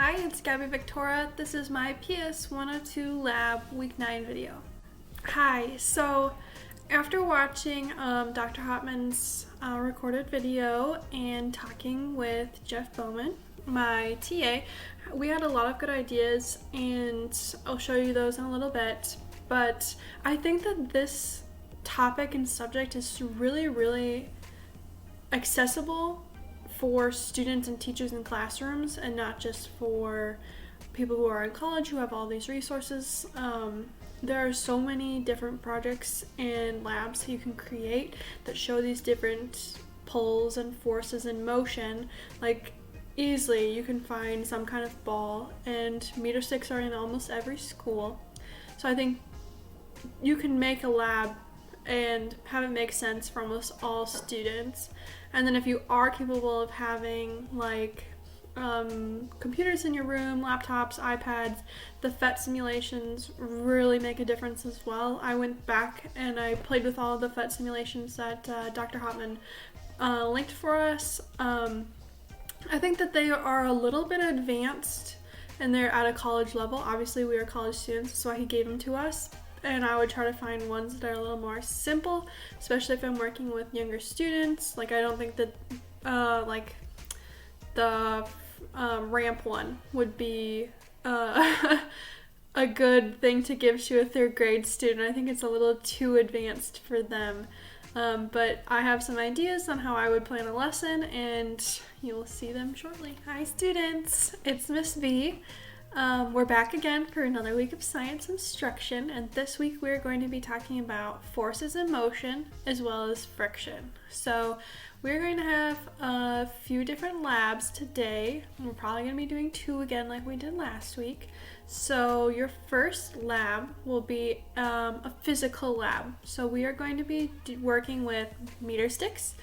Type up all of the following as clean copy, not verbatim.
Hi, it's Gabby Victoria. This is my PS 102 Lab Week 9 video. Hi, so after watching Dr. Hotman's recorded video and talking with Jeff Bowman, my TA, we had a lot of good ideas and I'll show you those in a little bit. But I think that this topic and subject is really accessible for students and teachers in classrooms and not just for people who are in college who have all these resources. There are so many different projects and labs that you can create that show these different pulls and forces in motion. Like easily you can find some kind of ball, and meter sticks are in almost every school. So I think you can make a lab and have it make sense for almost all students. And then if you are capable of having like computers in your room, laptops, iPads, the PhET simulations really make a difference as well. I went back and I played with all of the PhET simulations that Dr. Hotman linked for us. I think that they are a little bit advanced and they're at a college level. Obviously we are college students, that's why he gave them to us. And I would try to find ones that are a little more simple, especially if I'm working with younger students. Like I don't think that like the ramp one would be a good thing to give to a third grade student. I think it's a little too advanced for them. But I have some ideas on how I would plan a lesson and you'll see them shortly. Hi students, it's Miss V. We're back again for another week of science instruction, and this week we're going to be talking about forces in motion as well as friction. So we're going to have a few different labs today. We're probably going to be doing 2 again like we did last week. So your first lab will be a physical lab. So we are going to be working with meter sticks,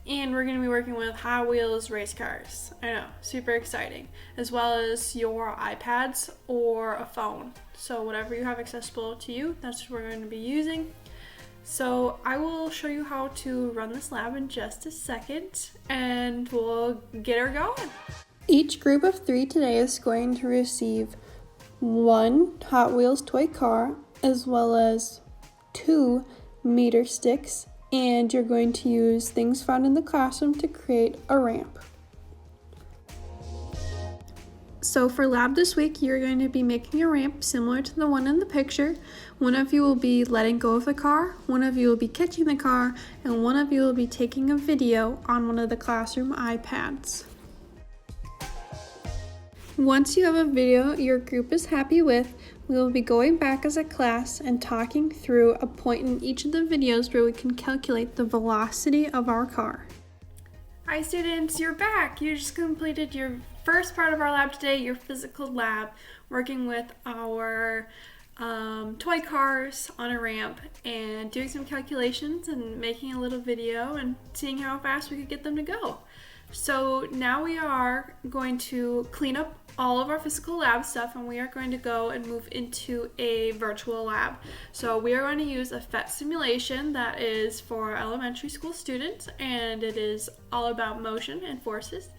and we're going to be working with Hot Wheels race cars. I know, super exciting. As well as your iPads or a phone. So whatever you have accessible to you, that's what we're going to be using. So I will show you how to run this lab in just a second and we'll get her going. Each group of 3 today is going to receive 1 Hot Wheels toy car as well as 2 meter sticks, and you're going to use things found in the classroom to create a ramp. So for lab this week, you're going to be making a ramp similar to the one in the picture. One of you will be letting go of the car, one of you will be catching the car, and one of you will be taking a video on one of the classroom iPads. Once you have a video your group is happy with, we will be going back as a class and talking through a point in each of the videos where we can calculate the velocity of our car. Hi students, you're back! You just completed your first part of our lab today, your physical lab, working with our toy cars on a ramp and doing some calculations and making a little video and seeing how fast we could get them to go. So now we are going to clean up all of our physical lab stuff and we are going to go and move into a virtual lab. So we are going to use a PhET simulation that is for elementary school students, and it is all about motion and forces.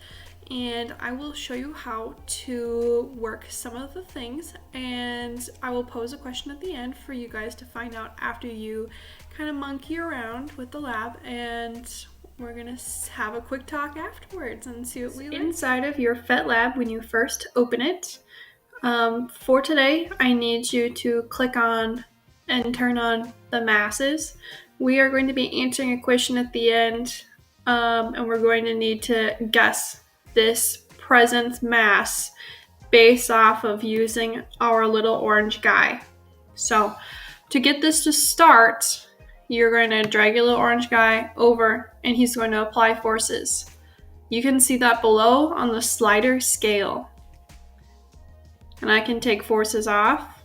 And I will show you how to work some of the things, and I will pose a question at the end for you guys to find out after you kind of monkey around with the lab, and we're gonna have a quick talk afterwards and see what we learn. Inside of your PhET lab, when you first open it, for today, I need you to click on and turn on the masses. We are going to be answering a question at the end, and we're going to need to guess this present mass based off of using our little orange guy. So to get this to start, you're going to drag your little orange guy over and he's going to apply forces. You can see that below on the slider scale. And I can take forces off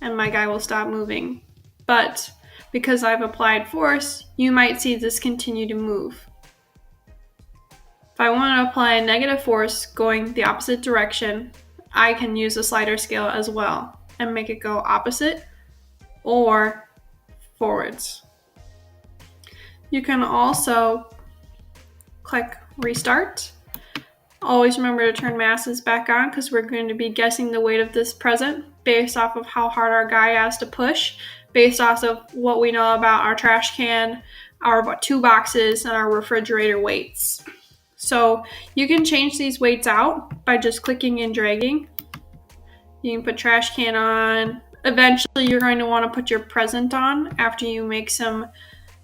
and my guy will stop moving. But because I've applied force, you might see this continue to move. If I want to apply a negative force going the opposite direction, I can use the slider scale as well and make it go opposite or forwards. You can also click restart Always remember to turn masks back on because we're going to be guessing the weight of this present based off of how hard our guy has to push, based off of what we know about our trash can, our 2 boxes, and our refrigerator weights. So you can change these weights out by just clicking and dragging. You can put trash can on. Eventually, you're going to want to put your present on after you make some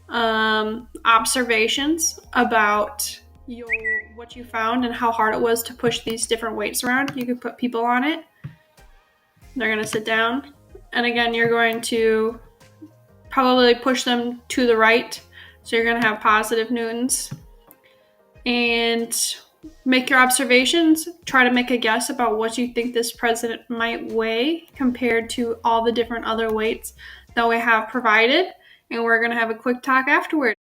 observations about what you found and how hard it was to push these different weights around. You could put people on it. They're going to sit down. And again, you're going to probably push them to the right. So you're going to have positive newtons. And make your observations. Try to make a guess about what you think this present might weigh compared to all the different other weights that we have provided. And we're going to have a quick talk afterward.